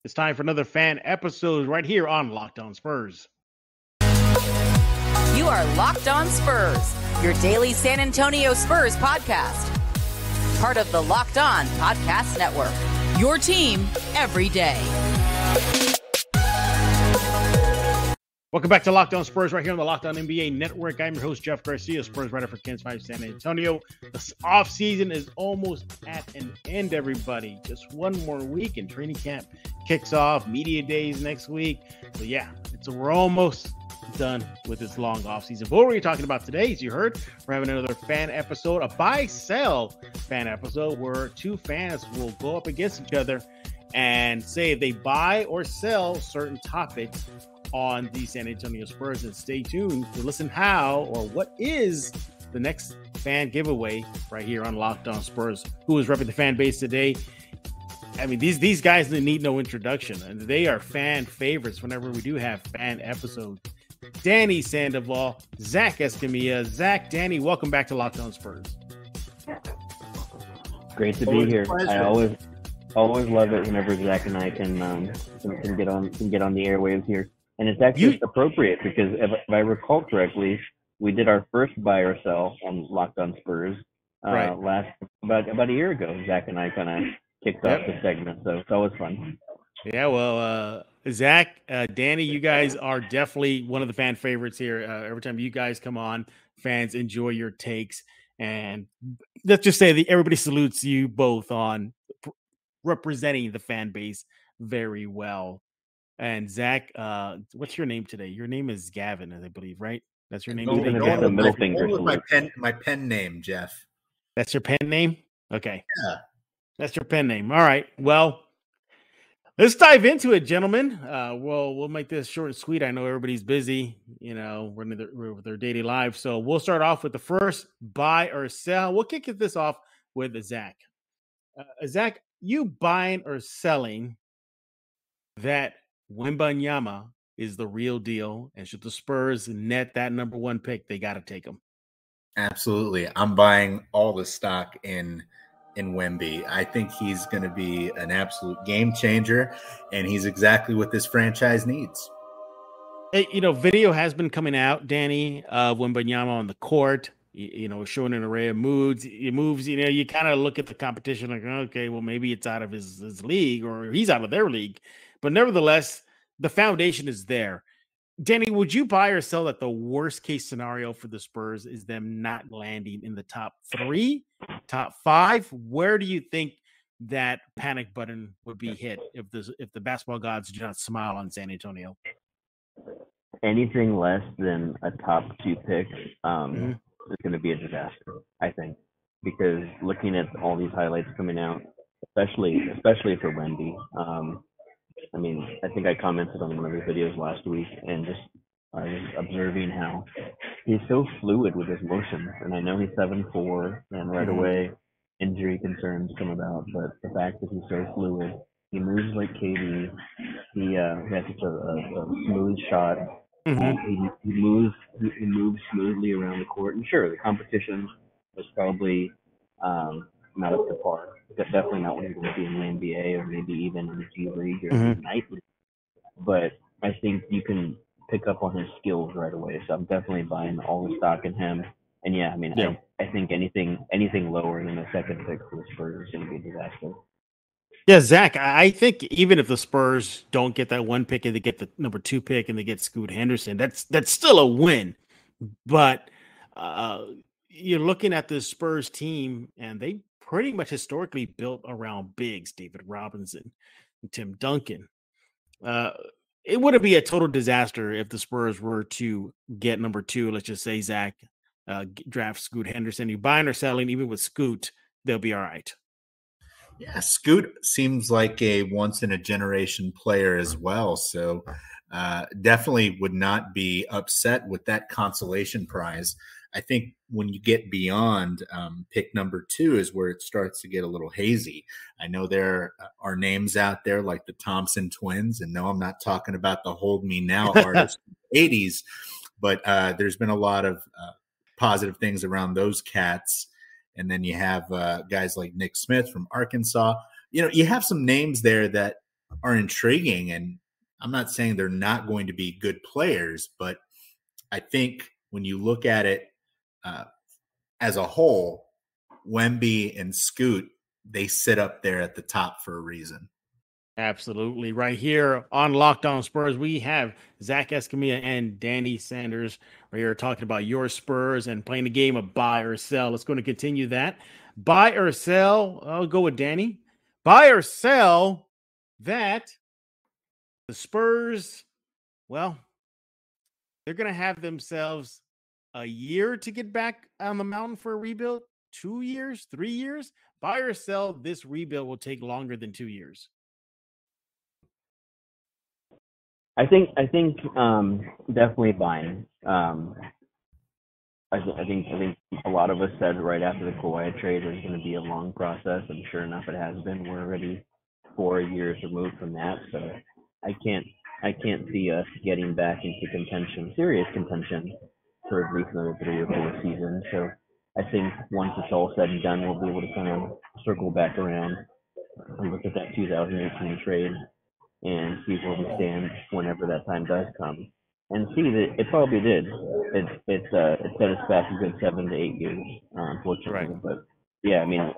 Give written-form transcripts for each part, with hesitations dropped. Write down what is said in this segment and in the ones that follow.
It's time for another fan episode right here on Locked On Spurs. You are Locked On Spurs, your daily San Antonio Spurs podcast. Part of the Locked On Podcast Network, your team every day. Welcome back to Locked On Spurs right here on the Locked On NBA Network. I'm your host, Jeff Garcia, Spurs writer for Kens 5 San Antonio. The offseason is almost at an end, everybody. Just one more week and training camp kicks off. Media days next week. So yeah, we're almost done with this long offseason. But what we're talking about today, as you heard, we're having another fan episode, a buy-sell fan episode where two fans will go up against each other and say if they buy or sell certain topics on the San Antonio Spurs. And stay tuned to listen how or what is the next fan giveaway right here on Locked On Spurs. Who is repping the fan base today? I mean, these guys need no introduction, and they are fan favorites whenever we do have fan episodes. Danny Sandoval, Zach Escamilla. Zach, Danny, welcome back to Locked On Spurs. Great to be here. I always love it whenever Zach and I can get on the airwaves here. And it's actually appropriate because if I recall correctly, we did our first buy or sell on Locked On Spurs about a year ago. Zach and I kind of kicked off the segment, so it's always fun. Yeah, well, Zach, Danny, you guys are definitely one of the fan favorites here. Every time you guys come on, fans enjoy your takes. And let's just say that everybody salutes you both on representing the fan base very well. And Zach, what's your name today? Your name is Gavin, I believe, right? That's your name today? My pen name, Jeff. That's your pen name? Okay. Yeah. That's your pen name. All right. Well, let's dive into it, gentlemen. We'll make this short and sweet. I know everybody's busy, with their daily life. So we'll start off with the first buy or sell. We'll kick this off with Zach. Zach, you buying or selling that Wembanyama is the real deal, and should the Spurs net that number one pick, they got to take him? Absolutely. I'm buying all the stock in Wemby. I think he's going to be an absolute game changer, and he's exactly what this franchise needs. Hey, video has been coming out, Danny, of Wembanyama on the court, showing an array of moves. You kind of look at the competition like, okay, well, maybe it's out of his league or he's out of their league. But nevertheless, the foundation is there. Danny, would you buy or sell that the worst case scenario for the Spurs is them not landing in the top 3, top 5? Where do you think that panic button would be hit if the basketball gods do not smile on San Antonio? Anything less than a top 2 pick is going to be a disaster, I think, because looking at all these highlights coming out, especially for Wemby, I think I commented on one of his videos last week and just observing how he's so fluid with his motions. And I know he's 7'4", and right away injury concerns come about, but the fact that he's so fluid, he moves like KD. He has such a smooth shot. He moves smoothly around the court. And sure, the competition is probably not up to par. Definitely not what you're going to see in the NBA or maybe even in the G League or the Night League. But I think you can pick up on his skills right away. So I'm definitely buying all the stock in him. And I think anything lower than a second pick for the Spurs is going to be a disaster. Yeah, Zach, I think even if the Spurs don't get that 1 pick and they get the number 2 pick and they get Scoot Henderson, that's still a win. But you're looking at the Spurs team, and they pretty much historically built around bigs, David Robinson, and Tim Duncan. It wouldn't be a total disaster if the Spurs were to get number 2. Let's just say Zach draft Scoot Henderson. You buying or selling, even with Scoot, they'll be all right. Yeah, Scoot seems like a once-in-a-generation player as well. So definitely would not be upset with that consolation prize. I think when you get beyond pick number 2 is where it starts to get a little hazy. I know there are names out there like the Thompson twins, and no, I'm not talking about the Hold Me Now artists in the 80s, but there's been a lot of positive things around those cats. And then you have guys like Nick Smith from Arkansas. You have some names there that are intriguing. And I'm not saying they're not going to be good players, but I think when you look at it as a whole, Wemby and Scoot, they sit up there at the top for a reason. Absolutely. Right here on Locked On Spurs, we have Zach Escamilla and Danny Sanders right here talking about your Spurs and playing the game of buy or sell. Let's go to continue that. Buy or sell, I'll go with Danny. Buy or sell that the Spurs, well, they're going to have themselves a year to get back on the mountain for a rebuild, 2 years, 3 years. Buy or sell, this rebuild will take longer than 2 years. I think definitely buying. I think a lot of us said right after the Kawhi trade it was going to be a long process, and sure enough, it has been. We're already 4 years removed from that, so I can't see us getting back into contention, serious contention, for at least another 3 or 4 seasons. So I think once it's all said and done, we'll be able to kind of circle back around and look at that 2018 trade and see where we stand whenever that time does come, and see that it probably did. It set us back a good 7 to 8 years, unfortunately. Right. But yeah, I mean,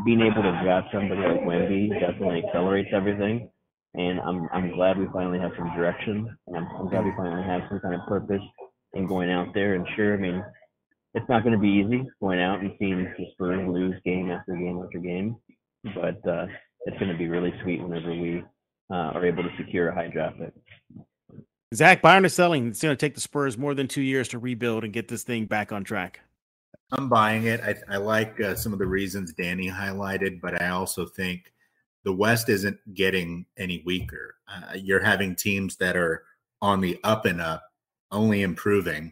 being able to draft somebody like Wemby definitely accelerates everything, and I'm glad we finally have some direction. And I'm glad we finally have some kind of purpose in going out there. And sure, I mean, it's not going to be easy going out and seeing the Spurs lose game after game after game, but it's going to be really sweet whenever we are able to secure a high draft pick. Zach, buying or selling? It's going to take the Spurs more than 2 years to rebuild and get this thing back on track. I'm buying it. I like some of the reasons Danny highlighted, but I also think the West isn't getting any weaker. You're having teams that are on the up and up, only improving.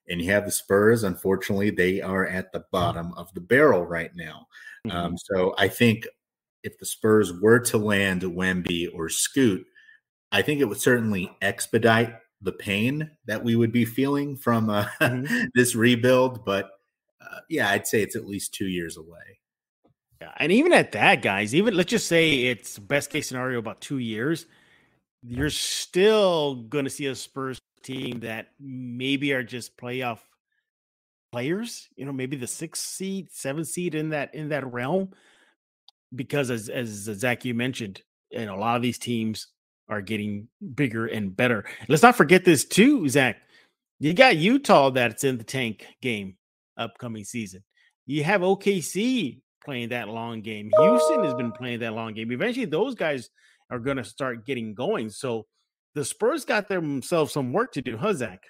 And you have the Spurs. Unfortunately, they are at the bottom of the barrel right now. So I think if the Spurs were to land Wemby or Scoot, I think it would certainly expedite the pain that we would be feeling from this rebuild. But yeah, I'd say it's at least 2 years away. Yeah, and even at that, guys, even let's just say it's best case scenario about 2 years, you're still going to see a Spurs team that maybe are just playoff players. You know, maybe the 6th seed, 7th seed in that realm. Because as Zach, you mentioned, you know, a lot of these teams are getting bigger and better. Let's not forget this too, Zach. You got Utah that's in the tank game upcoming season. You have OKC playing that long game. Houston has been playing that long game. Eventually, those guys are going to start getting going. So the Spurs got themselves some work to do, huh, Zach?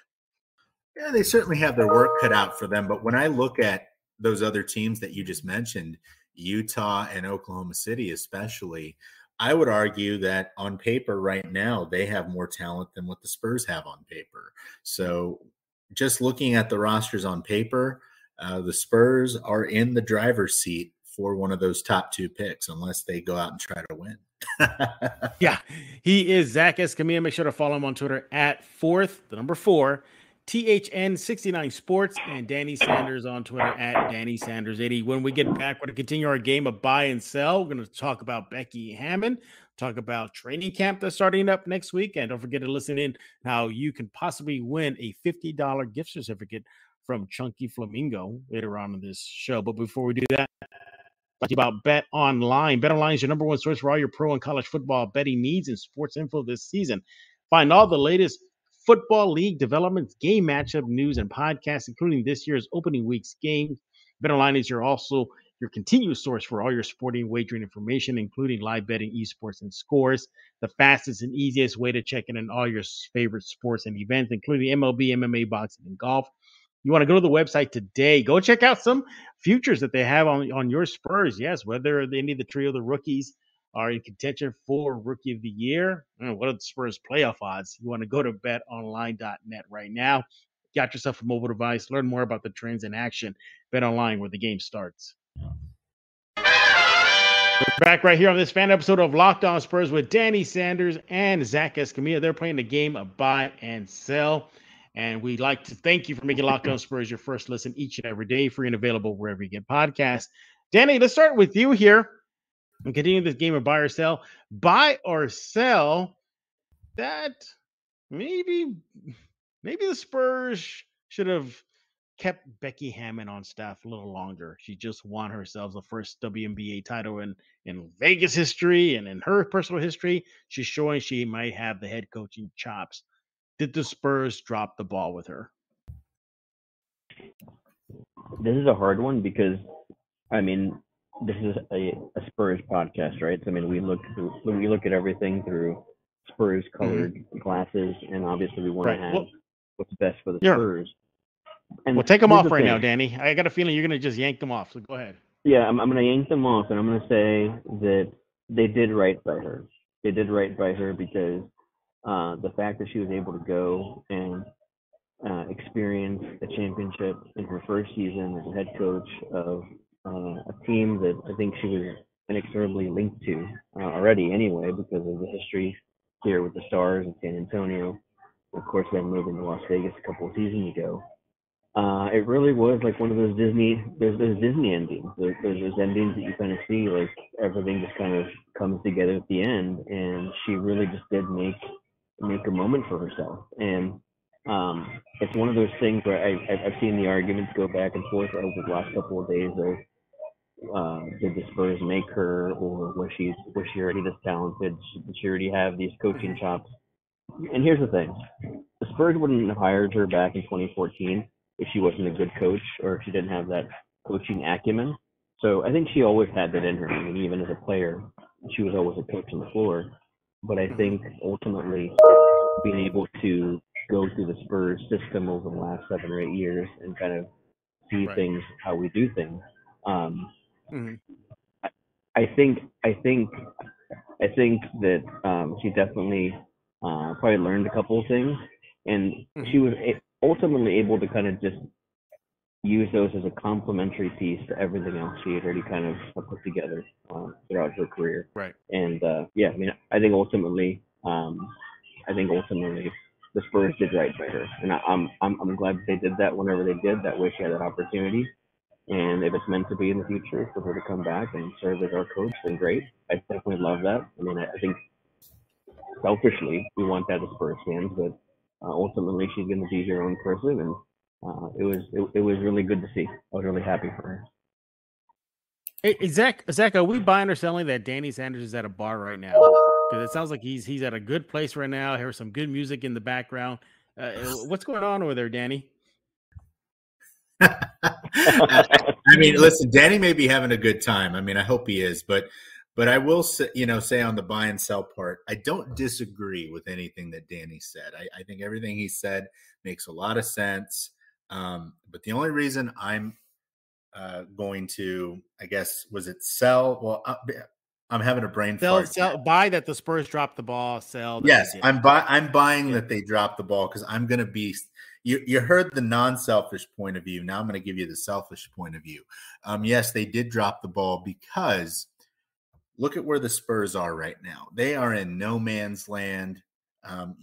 Yeah, they certainly have their work cut out for them. But when I look at those other teams that you just mentioned, Utah and Oklahoma City especially, I would argue that on paper right now, they have more talent than what the Spurs have on paper. So just looking at the rosters on paper, the Spurs are in the driver's seat for one of those top 2 picks, unless they go out and try to win. Yeah, he is Zach Escamilla. Make sure to follow him on Twitter at 4, THN69 Sports, and Danny Sanders on Twitter at DannySanders80. When we get back, we're going to continue our game of buy and sell. We're going to talk about Becky Hammond, talk about training camp that's starting up next week, and don't forget to listen in how you can possibly win a $50 gift certificate from Chunky Flamingo later on in this show. But before we do that, talk about Bet Online. Bet Online is your number one source for all your pro and college football betting needs and sports info this season. Find all the latest football league developments, game matchup news, and podcasts, including this year's opening week's game. BetOnline is also your continuous source for all your sporting wagering information, including live betting, esports, and scores. The fastest and easiest way to check in on all your favorite sports and events, including MLB, MMA, boxing, and golf. You want to go to the website today. Go check out some futures that they have on your Spurs. Yes, whether any of the trio of the rookies are in contention for Rookie of the Year. What are the Spurs playoff odds? You want to go to betonline.net right now. Got yourself a mobile device. Learn more about the trends in action. Bet Online, where the game starts. We're back right here on this fan episode of Locked On Spurs with Danny Sanders and Zach Escamilla. They're playing the game of buy and sell. And we'd like to thank you for making Locked On Spurs your first listen each and every day, free and available wherever you get podcasts. Danny, let's start with you here. And continue this game of buy or sell. Buy or sell. That maybe the Spurs should have kept Becky Hammon on staff a little longer. She just won herself the first WNBA title in Vegas history and in her personal history. She's showing she might have the head coaching chops. Did the Spurs drop the ball with her? This is a hard one because, I mean, this is a Spurs podcast, right? So, I mean, we look at everything through Spurs colored glasses, and obviously we want to have what's best for the Spurs. And we'll take them off right now, Danny. I got a feeling you're going to just yank them off. So go ahead. Yeah, I'm going to yank them off, and I'm going to say that they did right by her. They did right by her because the fact that she was able to go and experience a championship in her first season as a head coach of a team that I think she was inexorably linked to already anyway because of the history here with the Stars in San Antonio. Of course, then moving to Las Vegas a couple of seasons ago. It really was like one of those Disney endings. There's those endings that you kind of see, like everything just kind of comes together at the end, and she really just did make a moment for herself. And it's one of those things where I've seen the arguments go back and forth over the last couple of days of did the Spurs make her, or was she already this talented? Did she already have these coaching chops? And here's the thing: the Spurs wouldn't have hired her back in 2014 if she wasn't a good coach or if she didn't have that coaching acumen. So I think she always had that in her. I mean, even as a player, she was always a coach on the floor. But I think ultimately being able to go through the Spurs system over the last 7 or 8 years and kind of see things how we do things. I think that she definitely probably learned a couple of things, and she was ultimately able to kind of just use those as a complementary piece to everything else she had already kind of put together throughout her career. Right. And yeah, I mean, I think ultimately the Spurs did right by her, and I'm glad that they did that whenever they did. That way, she had that opportunity. And if it's meant to be in the future for her to come back and serve as our coach, then great. I definitely love that. I mean, I think selfishly we want that as Spurs fans, but ultimately she's going to be her own person, and it was really good to see. I was really happy for her. Hey, Zach, are we buying or selling that Danny Sanders is at a bar right now? Because it sounds like he's at a good place right now. Here's some good music in the background. What's going on over there, Danny? I mean, listen, Danny may be having a good time. I mean, I hope he is, but I will say, say on the buy and sell part, I don't disagree with anything that Danny said. I think everything he said makes a lot of sense. But the only reason I'm going to, I guess, was it sell? Well, I'm having a brain fart. Sell, buy that the Spurs dropped the ball. Sell. Yes, I'm buying that they dropped the ball because I'm going to be. You heard the non-selfish point of view. Now I'm going to give you the selfish point of view. Yes, they did drop the ball because look at where the Spurs are right now. They are in no man's land.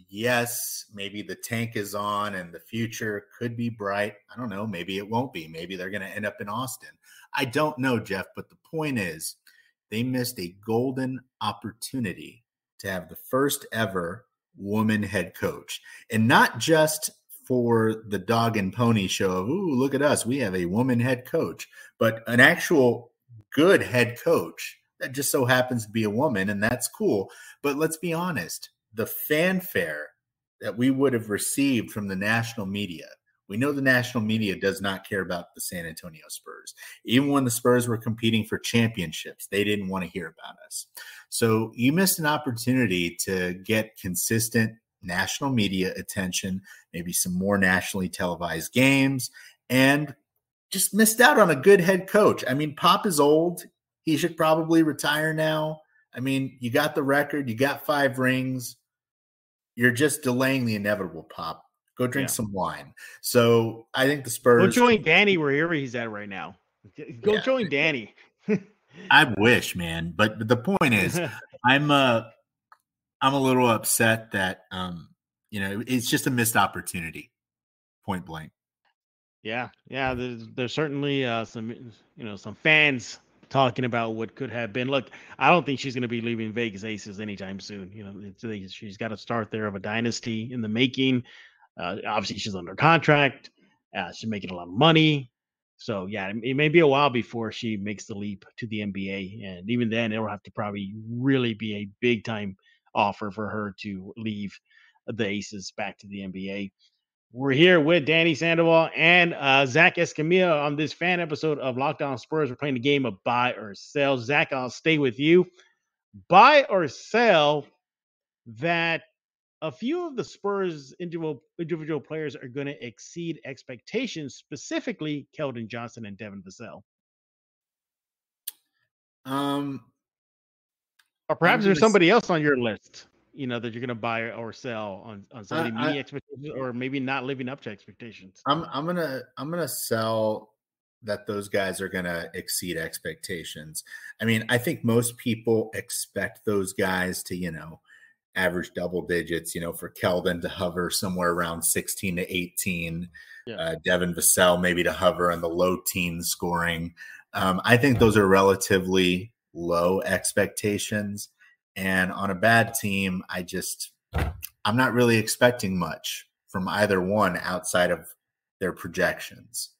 Yes, maybe the tank is on and the future could be bright. I don't know. Maybe it won't be. Maybe they're going to end up in Austin. I don't know, Jeff, but the point is they missed a golden opportunity to have the first ever woman head coach. And not just for the dog and pony show of, ooh, look at us, we have a woman head coach, but an actual good head coach that just so happens to be a woman, and that's cool. But let's be honest, the fanfare that we would have received from the national media, we know the national media does not care about the San Antonio Spurs. Even when the Spurs were competing for championships, they didn't want to hear about us. So you missed an opportunity to get consistent national media attention, maybe some more nationally televised games, and just missed out on a good head coach. I mean, Pop is old. He should probably retire now. I mean, you got the record. You got 5 rings. You're just delaying the inevitable, Pop. Go drink some wine. So I think the Spurs. Go join Danny wherever he's at right now. Go join Danny. I wish, man. But the point is, I'm a little upset that it's just a missed opportunity, point blank. Yeah. There's certainly some fans talking about what could have been. Look, I don't think she's going to be leaving Vegas Aces anytime soon. You know, she's got to start there of a dynasty in the making. Obviously, she's under contract. She's making a lot of money. So, yeah, it may be a while before she makes the leap to the NBA. And even then, it'll have to probably really be a big-time offer for her to leave the Aces back to the NBA. We're here with Danny Sandoval and Zach Escamilla on this fan episode of Locked On Spurs. We're playing the game of buy or sell. Zach, I'll stay with you. Buy or sell that a few of the Spurs individual players are going to exceed expectations, specifically Keldon Johnson and Devin Vassell. Or perhaps there's somebody else on your list, you know, that you're going to buy or sell on somebody meeting expectations or maybe not living up to expectations. I'm gonna sell that those guys are gonna exceed expectations. I mean, I think most people expect those guys to, you know, average double digits, you know, for Keldon to hover somewhere around 16 to 18, Devin Vassell maybe to hover in the low teens scoring. I think those are relatively low expectations. And on a bad team, I'm not really expecting much from either one outside of their projections,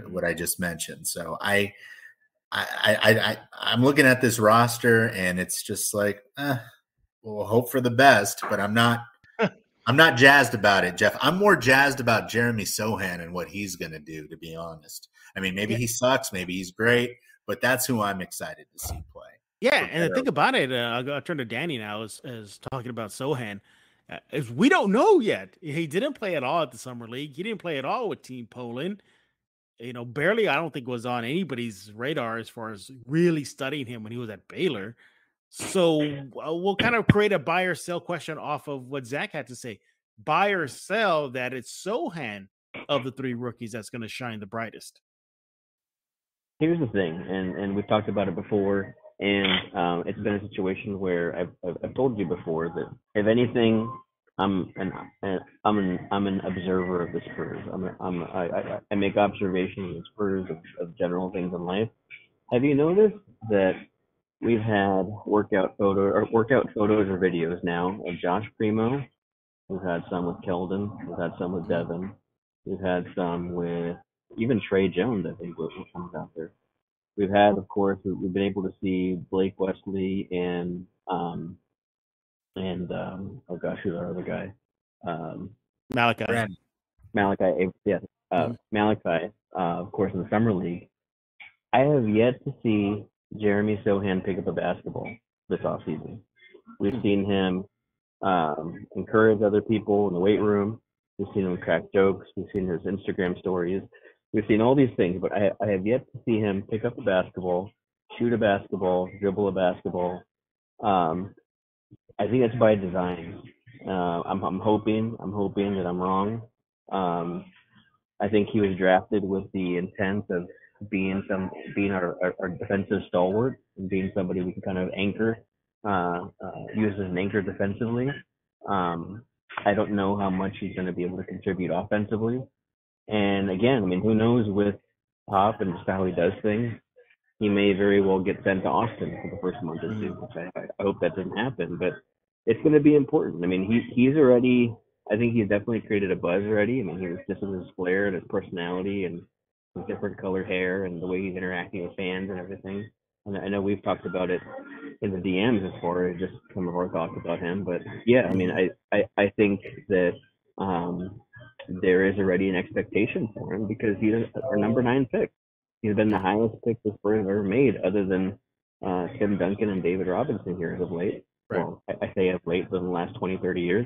what I just mentioned. So I'm looking at this roster and it's just like, we'll hope for the best, but I'm not jazzed about it, Jeff. I'm more jazzed about Jeremy Sohan and what he's going to do, to be honest. I mean, maybe he sucks, maybe he's great, but that's who I'm excited to see play. Yeah, and the thing about it, I'll turn to Danny now as talking about Sohan. Is we don't know yet. He didn't play at all at the Summer League. He didn't play at all with Team Poland. You know, barely, I don't think, was on anybody's radar as far as really studying him when he was at Baylor. So we'll kind of create a buy or sell question off of what Zach had to say. Buy or sell that it's Sohan of the three rookies that's going to shine the brightest. Here's the thing, and we've talked about it before, and it's been a situation where I've told you before that if anything, I'm an observer of the Spurs. I make observations of the Spurs of general things in life. Have you noticed that we've had workout photos or videos now of Josh Primo? We've had some with Keldon. We've had some with Devin. We've had some with even Trey Jones, I think, what comes out there. We've had, of course, we've been able to see Blake Wesley and oh gosh, who's our other guy? Malachi. Malachi, yeah. Malachi, of course, in the Summer League. I have yet to see Jeremy Sohan pick up a basketball this offseason. We've seen him encourage other people in the weight room. We've seen him crack jokes. We've seen his Instagram stories. We've seen all these things, but I have yet to see him pick up a basketball, shoot a basketball, dribble a basketball. I think that's by design. I'm hoping that I'm wrong. I think he was drafted with the intent of being our defensive stalwart and being somebody we can kind of anchor, use as an anchor defensively. I don't know how much he's going to be able to contribute offensively. And again, I mean, who knows with Pop and just how he does things, he may very well get sent to Austin for the first month or two, which I hope that doesn't happen, but it's going to be important. I mean, he's already, I think he's definitely created a buzz already. I mean, he was just with his flair and his personality and his different colored hair and the way he's interacting with fans and everything. And I know we've talked about it in the DMs as far as just some of our thoughts about him, but yeah, I mean, I think that there is already an expectation for him because he's our number 9 pick. He's been the highest pick the Spurs have ever made, other than Tim Duncan and David Robinson here as of late. Right. Well, I say as late within the last 20, 30 years.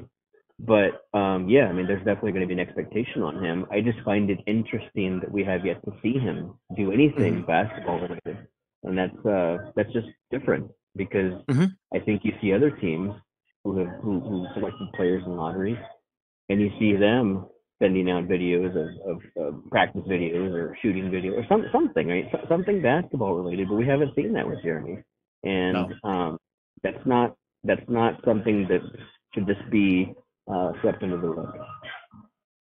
But yeah, I mean, there's definitely going to be an expectation on him. I just find it interesting that we have yet to see him do anything basketball related, and that's just different because I think you see other teams who selected players in lottery, and you see them sending out videos of practice videos or shooting video or something, right? Something basketball related, but we haven't seen that with Jeremy, and that's not something that should just be swept under the rug.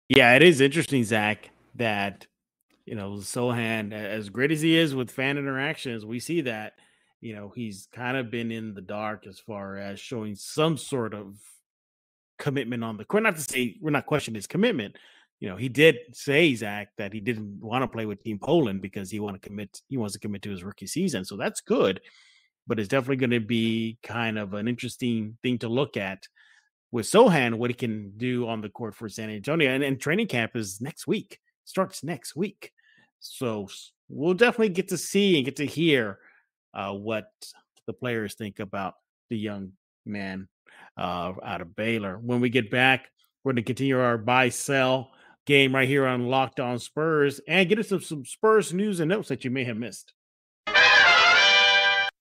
Yeah, it is interesting, Zach, that Sochan, as great as he is with fan interactions, we see that, he's kind of been in the dark as far as showing some sort of commitment on the court. Not to say we're not questioning his commitment. He did say, Zach, that he didn't want to play with Team Poland because he wants to commit to his rookie season. So that's good, but it's definitely going to be kind of an interesting thing to look at with Sochan, what he can do on the court for San Antonio. And training camp is next week, starts next week. So we'll definitely get to see and get to hear what the players think about the young man out of Baylor. When we get back, we're going to continue our buy-sell game right here on Locked On Spurs and get into some Spurs news and notes that you may have missed.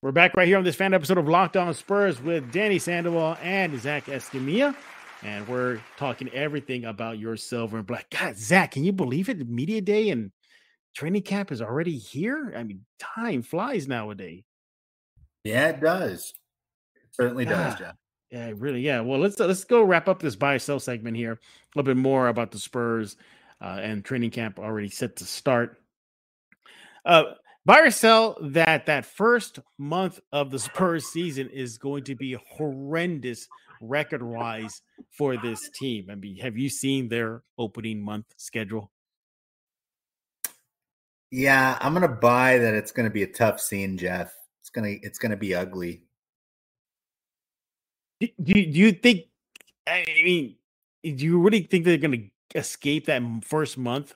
We're back right here on this fan episode of Locked On Spurs with Danny Sandoval and Zach Escamilla, and we're talking everything about your silver and black. God, Zach, can you believe it? Media day and training camp is already here. I mean, time flies nowadays. Yeah, it does. It certainly does, Jeff. Yeah, really. Yeah. Well, let's go wrap up this buy or sell segment here. A little bit more about the Spurs and training camp already set to start. Buy or sell that first month of the Spurs season is going to be horrendous record-wise for this team. I mean, have you seen their opening month schedule? Yeah, I'm gonna buy that. It's gonna be a tough scene, Jeff. It's gonna be ugly. Do you think? I mean, do you really think they're going to escape that first month?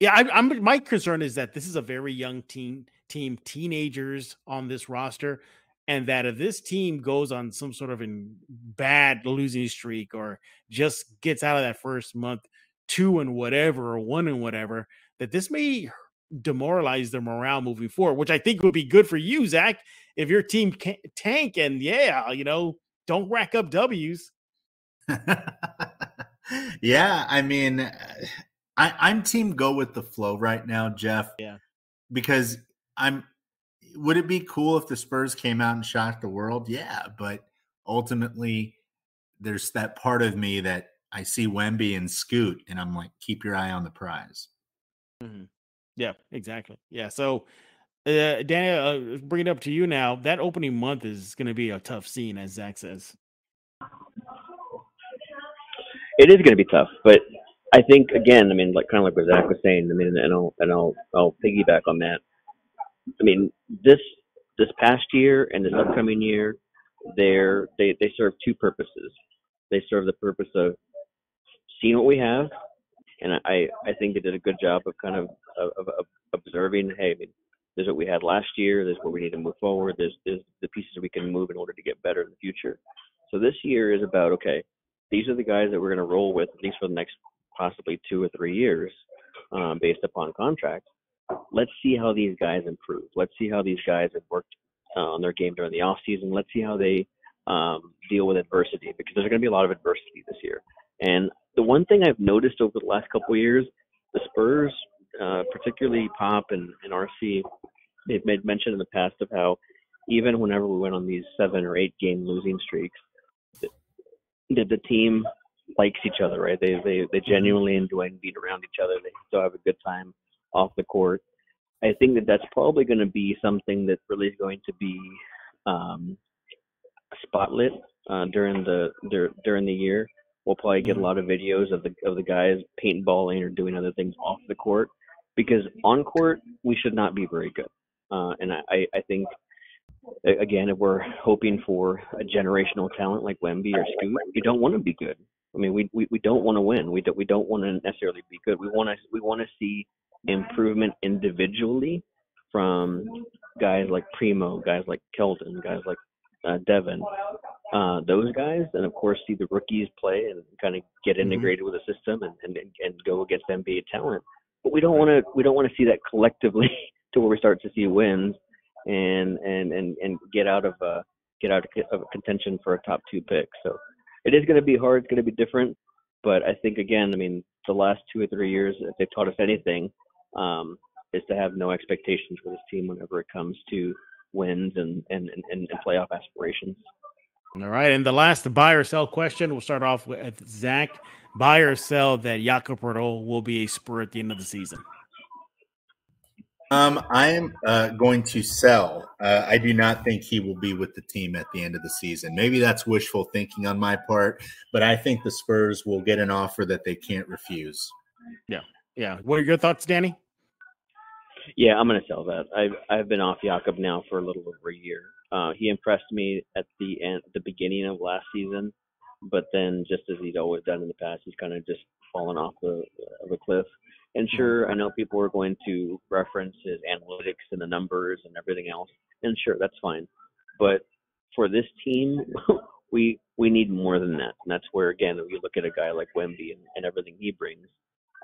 Yeah, I'm. My concern is that this is a very young team, teenagers on this roster, and that if this team goes on some sort of a bad losing streak or just gets out of that first month 2 and whatever or 1 and whatever, that this may demoralize their morale moving forward, which I think would be good for you, Zach, if your team can't tank and don't rack up W's. Yeah, I mean, I'm team go with the flow right now, Jeff. Yeah, because would it be cool if the Spurs came out and shocked the world? Yeah, but ultimately there's that part of me that I see Wemby and Scoot, and I'm like, keep your eye on the prize. Mm-hmm. Yeah, exactly. Yeah, so Danny, bring it up to you now. That opening month is going to be a tough scene, as Zach says. It is going to be tough, but I think again, I mean, kind of like what Zach was saying. I mean, and I'll piggyback on that. I mean, this past year and this upcoming year, they serve two purposes. They serve the purpose of seeing what we have, and I think they did a good job of kind of observing. Hey, I mean, this is what we had last year. This is where we need to move forward. There's the pieces we can move in order to get better in the future. So this year is about, okay, these are the guys that we're going to roll with, at least for the next possibly 2 or 3 years, based upon contracts. Let's see how these guys improve. Let's see how these guys have worked on their game during the offseason. Let's see how they deal with adversity, because there's going to be a lot of adversity this year. And the one thing I've noticed over the last couple of years, the Spurs, particularly Pop and RC, they've made mention in the past of how even whenever we went on these 7 or 8 game losing streaks, the team likes each other, right? They genuinely enjoy being around each other. They still have a good time off the court. I think that's probably going to be something that really is going to be spotlit during the year. We'll probably get a lot of videos of the guys paintballing or doing other things off the court, because on court we should not be very good. And I think, again, if we're hoping for a generational talent like Wemby or Scoot, you don't want to be good. I mean, we don't want to win. We don't want to necessarily be good. We want to see improvement individually from guys like Primo, guys like Keldon, guys like Devin, those guys, and of course see the rookies play and kind of get integrated with the system and go against NBA talent. But we don't want to see that collectively to where we start to see wins and get out of contention for a top 2 pick. So it is going to be hard. It's going to be different. But I think, again, I mean, the last 2 or 3 years, if they've taught us anything, is to have no expectations for this team whenever it comes to wins and playoff aspirations. All right, and the last buy or sell question, we'll start off with Zach. Buy or sell that Jakob Poeltl will be a Spur at the end of the season? I am going to sell. I do not think he will be with the team at the end of the season. Maybe that's wishful thinking on my part, but I think the Spurs will get an offer that they can't refuse. Yeah. What are your thoughts, Danny? Yeah, I'm going to sell that. I've been off Jakob now for a little over a year. He impressed me at the beginning of last season, but then just as he's always done in the past, he's kind of just fallen off of a cliff. And sure, I know people are going to reference his analytics and the numbers and everything else, and sure, that's fine. But for this team, we need more than that. And that's where, again, we look at a guy like Wemby and everything he brings.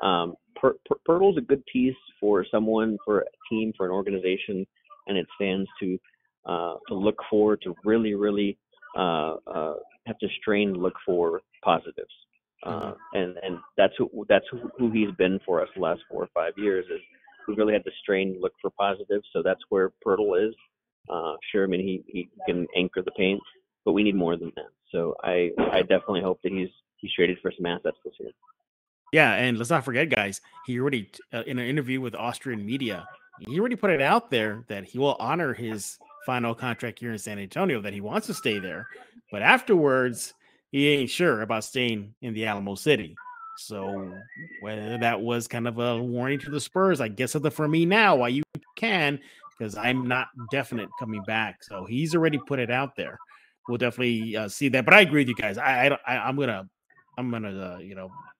Poeltl's a good piece for someone, for a team, for an organization, and its fans to look for, to really have to strain to look for positives. And that's who he's been for us the last 4 or 5 years. Is we really had to strain to look for positives. So that's where Poeltl is. Sure, I mean he can anchor the paint, but we need more than that. So I definitely hope that he's traded for some assets this year. Yeah, and let's not forget, guys, he already, in an interview with Austrian media, he already put it out there that he will honor his final contract here in San Antonio, that he wants to stay there. But afterwards, he ain't sure about staying in the Alamo City. So whether that was kind of a warning to the Spurs, I guess for me now, why you can, because I'm not definite coming back. So he's already put it out there. We'll definitely see that. But I agree with you guys. I'm gonna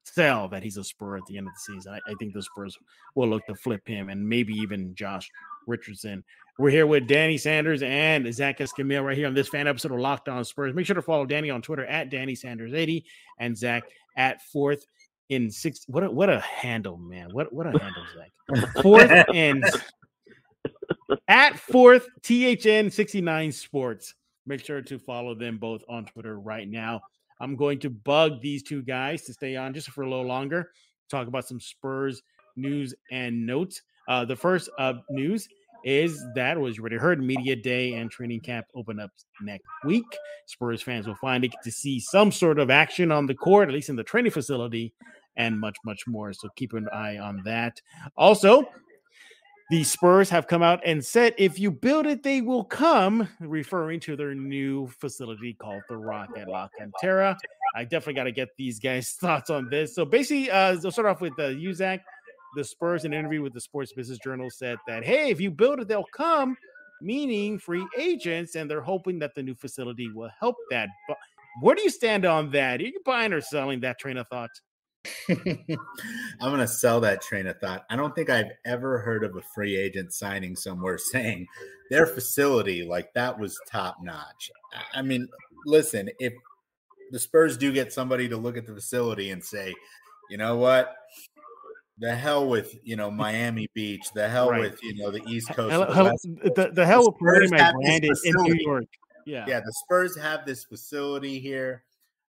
sell that he's a Spur at the end of the season. I think the Spurs will look to flip him and maybe even Josh Richardson. We're here with Danny Sanders and Zach Escamilla right here on this fan episode of Locked On Spurs. Make sure to follow Danny on Twitter at DannySanders80 and Zach at 4th in 6. What a handle, man. What a handle, Zach. 4th and at 4th THN69 Sports. Make sure to follow them both on Twitter right now. I'm going to bug these two guys to stay on just for a little longer, talk about some Spurs news and notes. The first news is that, was you already heard, media day and training camp open up next week. Spurs fans will finally get to see some sort of action on the court, at least in the training facility, and much, much more. So keep an eye on that. Also, the Spurs have come out and said, if you build it, they will come, referring to their new facility called The Rock at La Cantera. I definitely got to get these guys' thoughts on this. So basically, they'll start off with Uzak. The Spurs, in an interview with the Sports Business Journal, said that, hey, if you build it, they'll come, meaning free agents, and they're hoping that the new facility will help that. But where do you stand on that? Are you buying or selling that train of thought? I'm going to sell that train of thought. I don't think I've ever heard of a free agent signing somewhere saying their facility, like, that was top notch. I mean, listen, if the Spurs do get somebody to look at the facility and say, you know what, the hell with, Miami Beach, the hell with, the East Coast. The hell with promoting my brand in New York. Yeah, the Spurs have this facility here.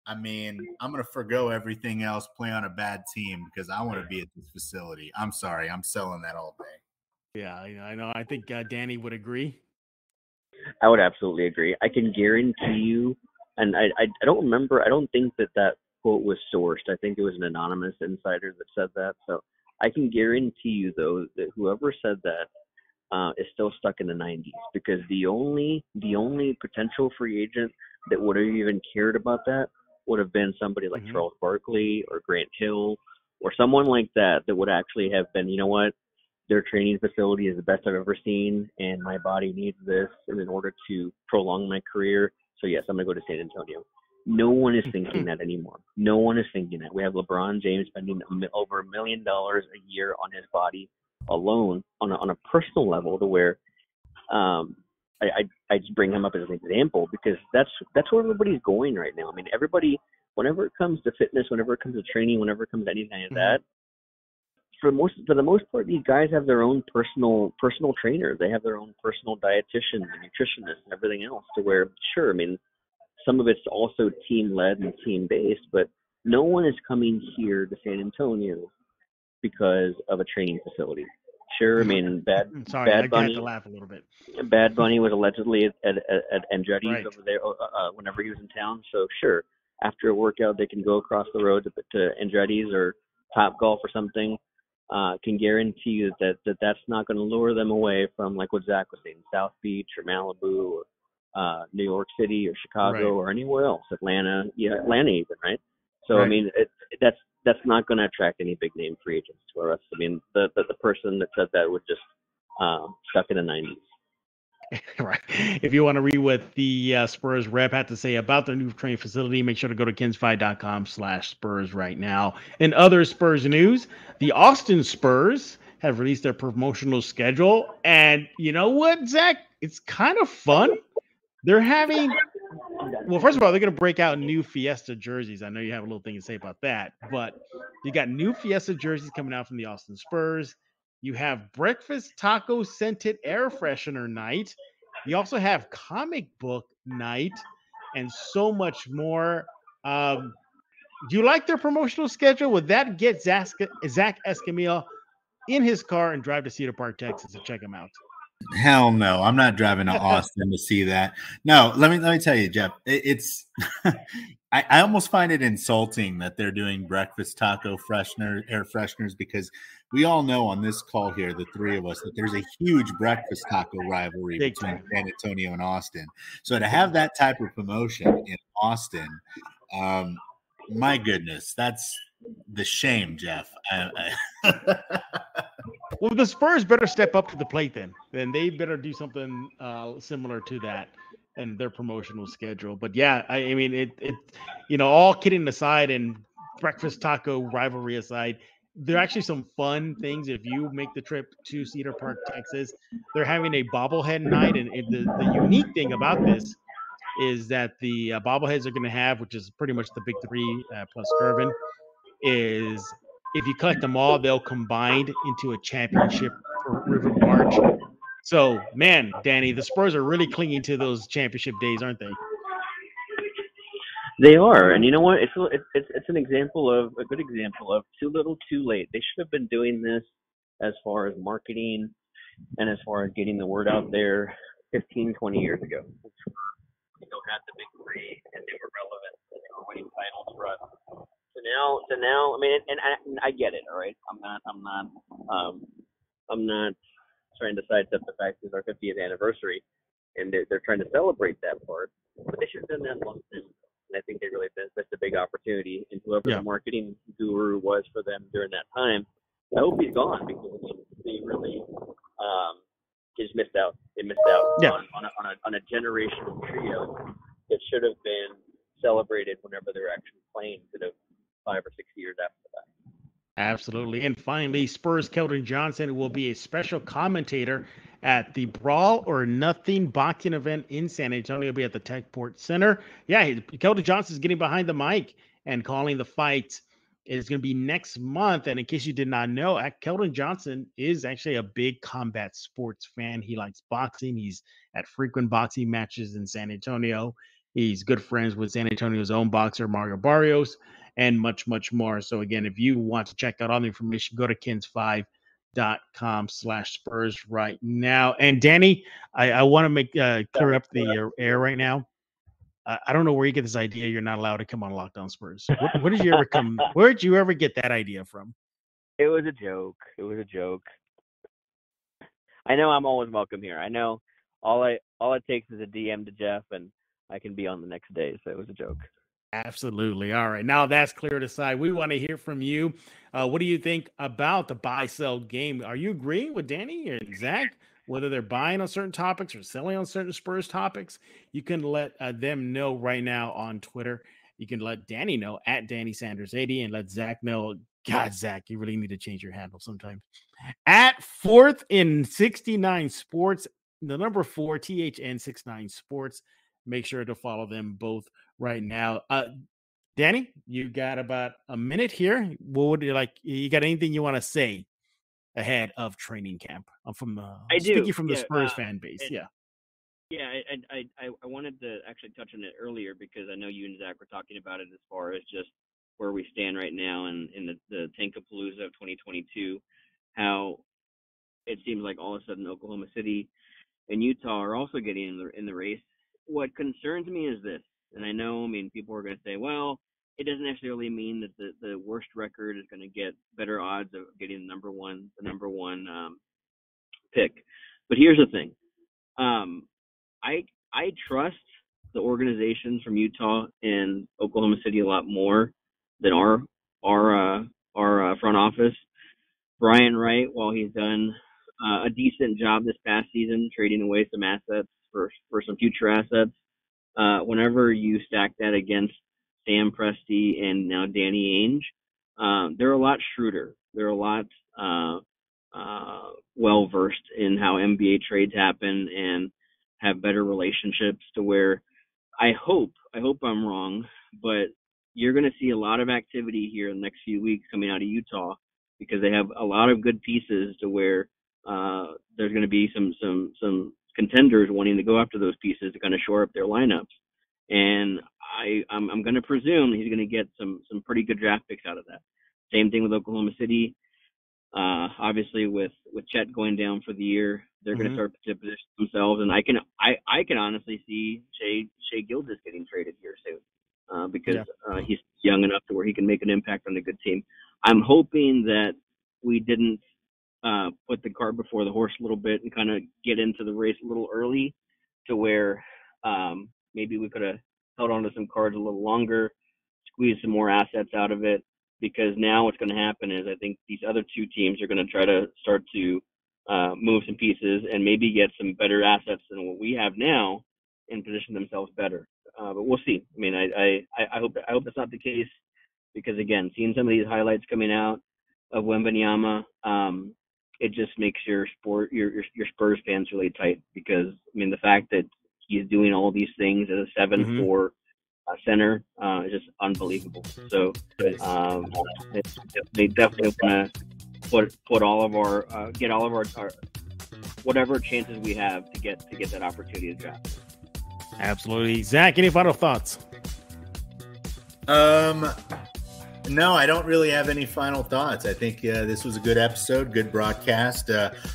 I mean, I'm going to forgo everything else, play on a bad team because I want to be at this facility. I'm sorry. I'm selling that all day. Yeah, I know. I think Danny would agree. I would absolutely agree. I can guarantee you, and I don't remember, I don't think that quote was sourced. I think it was an anonymous insider that said that. So I can guarantee you, though, that whoever said that is still stuck in the 90s, because the only potential free agent that would have even cared about that would have been somebody like Charles Barkley or Grant Hill or someone like that would actually have been, you know what, their training facility is the best I've ever seen, and my body needs this in order to prolong my career. So, yes, I'm going to go to San Antonio. No one is thinking that anymore. No one is thinking that. We have LeBron James spending over $1 million a year on his body alone on a personal level, to where I just bring him up as an example because that's where everybody's going right now. I mean, everybody, whenever it comes to fitness, whenever it comes to training, whenever it comes to anything like that, for the most part, these guys have their own personal trainer. They have their own personal dietitian and nutritionist and everything else, to where, sure, I mean, some of it's also team-led and team-based, but no one is coming here to San Antonio because of a training facility. Sure, I mean, Bad Bunny. Had to laugh a little bit. Bad Bunny was allegedly at Andretti's over there whenever he was in town. So sure, after a workout, they can go across the road to Andretti's or Top Golf or something. can guarantee you that's not going to lure them away from, like what Zach was saying, South Beach or Malibu or New York City or Chicago or anywhere else, Atlanta even, right? So I mean, that's not going to attract any big name free agents to us. I mean, the person that said that would just stuck in the 90s. Right. If you want to read what the Spurs rep had to say about their new training facility, make sure to go to kens5.com/Spurs right now. In other Spurs news, the Austin Spurs have released their promotional schedule. And you know what, Zach? It's kind of fun. They're having, well, first of all, they're going to break out new Fiesta jerseys. I know you have a little thing to say about that, but you got new Fiesta jerseys coming out from the Austin Spurs. You have breakfast taco scented air freshener night. You also have comic book night and so much more. Do you like their promotional schedule? Would that get Zach Escamilla in his car and drive to Cedar Park, Texas to check him out? Hell no, I'm not driving to Austin to see that. No, let me tell you, Jeff. It's I almost find it insulting that they're doing breakfast taco air fresheners, because we all know on this call here, the three of us, that there's a huge breakfast taco rivalry between San Antonio and Austin. So to have that type of promotion in Austin, my goodness, that's the shame, Jeff. Well, the Spurs better step up to the plate then. Then they better do something similar to that in their promotional schedule. But yeah, I mean, it all kidding aside and breakfast taco rivalry aside, there are actually some fun things. If you make the trip to Cedar Park, Texas, they're having a bobblehead night. And the unique thing about this is that the bobbleheads are going to have, which is pretty much the big three plus Curvin, is if you collect them all, they'll combine into a championship River March. So, man, Danny, the Spurs are really clinging to those championship days, aren't they? They are, and you know what? It's an example of a good example of too little, too late. They should have been doing this as far as marketing and as far as getting the word out there 15, 20 years ago. They had the big three, and they were relevant, and they were winning titles for us. So now, I mean, and I get it. All right, I'm not trying to sidestep the fact it's our 50th anniversary, and they're trying to celebrate that part. But they should have done that long time. And I think they really missed a big opportunity. And whoever the marketing guru was for them during that time, I hope he's gone, because they really just missed out. They missed out on a generational trio that should have been celebrated whenever they were actually playing, instead of 5 or 6 years after that. Absolutely. And finally, Spurs Keldon Johnson will be a special commentator at the Brawl or Nothing boxing event in San Antonio. He'll be at the Techport Center. Yeah, Keldon Johnson is getting behind the mic and calling the fights. It's going to be next month. And in case you did not know, Keldon Johnson is actually a big combat sports fan. He likes boxing. He's at frequent boxing matches in San Antonio. He's good friends with San Antonio's own boxer, Mario Barrios, and much, much more. So again, if you want to check out all the information, go to kens5.com/Spurs right now. And Danny, I want to make clear up the air right now. I don't know where you get this idea you're not allowed to come on Locked On Spurs. Where did you ever come? Where did you ever get that idea from? It was a joke. I know I'm always welcome here. I know all it takes is a DM to Jeff, and I can be on the next day. So it was a joke. Absolutely. All right. Now that's cleared aside. We want to hear from you. What do you think about the buy-sell game? Are you agreeing with Danny and Zach, whether they're buying on certain topics or selling on certain Spurs topics? You can let them know right now on Twitter. You can let Danny know at DannySanders80, and let Zach know. God, Zach, you really need to change your handle sometime. At 4th in 69 Sports, the number 4, THN69 Sports. Make sure to follow them both right now. Danny, you got about a minute here. What would you like? You got anything you want to say ahead of training camp? I'm speaking from the Spurs fan base. I wanted to actually touch on it earlier, because I know you and Zach were talking about it as far as just where we stand right now in the Tankapalooza of 2022. How it seems like all of a sudden Oklahoma City and Utah are also getting in the race. What concerns me is this, and I know, people are going to say, well, it doesn't necessarily mean that the worst record is going to get better odds of getting the number one pick. But here's the thing. I trust the organizations from Utah and Oklahoma City a lot more than our front office. Brian Wright, while he's done a decent job this past season, trading away some assets for some future assets, whenever you stack that against Sam Presti and now Danny Ainge, they're a lot shrewder. They're a lot well-versed in how NBA trades happen and have better relationships to where I hope I'm wrong, but you're going to see a lot of activity here in the next few weeks coming out of Utah because they have a lot of good pieces to where there's going to be some contenders wanting to go after those pieces to kind of shore up their lineups. And I'm going to presume he's going to get some pretty good draft picks out of that. Same thing with Oklahoma City. Obviously with Chet going down for the year, they're going to start to position themselves, and I can honestly see Shai Gilgeous getting traded here soon because he's young enough to where he can make an impact on a good team. I'm hoping that we didn't put the cart before the horse a little bit and kind of get into the race a little early to where maybe we could have held on to some cards a little longer, squeeze some more assets out of it, because now what's going to happen is I think these other two teams are going to try to start to move some pieces and maybe get some better assets than what we have now and position themselves better. But we'll see. I mean, I hope that's not the case because, again, seeing some of these highlights coming out of Wembanyama, it just makes your Spurs fans really tight because, I mean, the fact that he's doing all these things as a 7'4" center is just unbelievable. So they definitely want to put all of our get all of our whatever chances we have to get that opportunity to draft. Absolutely. Zach, any final thoughts? No, I don't really have any final thoughts. I think this was a good episode, good broadcast.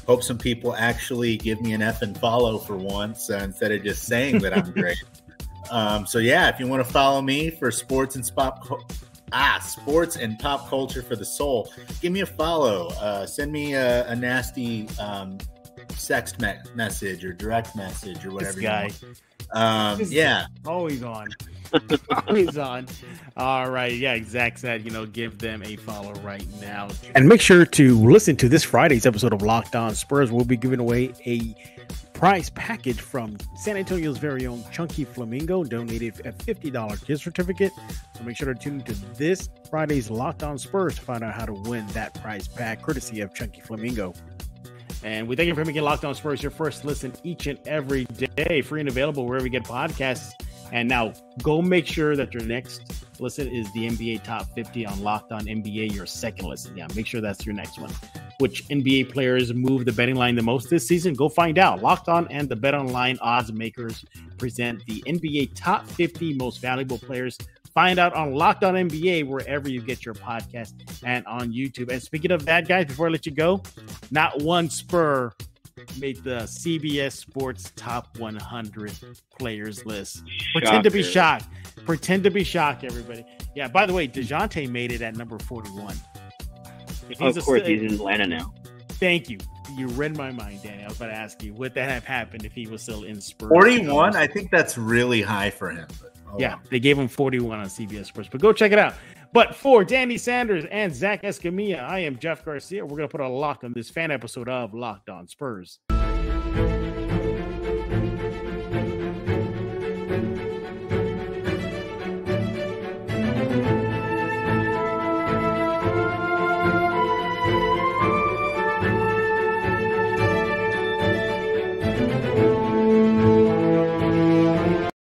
Hope some people actually give me an F and follow for once instead of just saying that I'm great. So yeah, if you want to follow me for sports and pop culture for the soul, give me a follow. Send me a nasty text message or direct message or whatever. This guy. Always on. Always on. All right. Yeah, Zach said, give them a follow right now. And make sure to listen to this Friday's episode of Locked On Spurs. We'll be giving away a prize package from San Antonio's very own Chunky Flamingo, donated a $50 gift certificate. So make sure to tune into this Friday's Locked On Spurs to find out how to win that prize pack, courtesy of Chunky Flamingo. And we thank you for making Locked On Spurs your first listen each and every day, free and available wherever you get podcasts. And now go make sure that your next listen is the NBA Top 50 on Locked On NBA, your second listen. Yeah, make sure that's your next one. Which NBA players move the betting line the most this season? Go find out. Locked On and the Bet Online odds makers present the NBA Top 50 most valuable players. Find out on Locked On NBA wherever you get your podcast and on YouTube. And speaking of that, guys, before I let you go, not one Spur made the CBS Sports Top 100 players list. Pretend to be shocked. Pretend to be shocked, everybody. Yeah, by the way, DeJounte made it at number 41. Of course, he's in Atlanta now. Thank you. You read my mind, Danny. I was about to ask you, would that have happened if he was still in Spurs? 41? I think that's really high for him. Yeah, they gave him 41 on CBS Sports, but go check it out. But for Danny Sanders and Zach Escamilla, I am Jeff Garcia. We're going to put a lock on this fan episode of Locked On Spurs.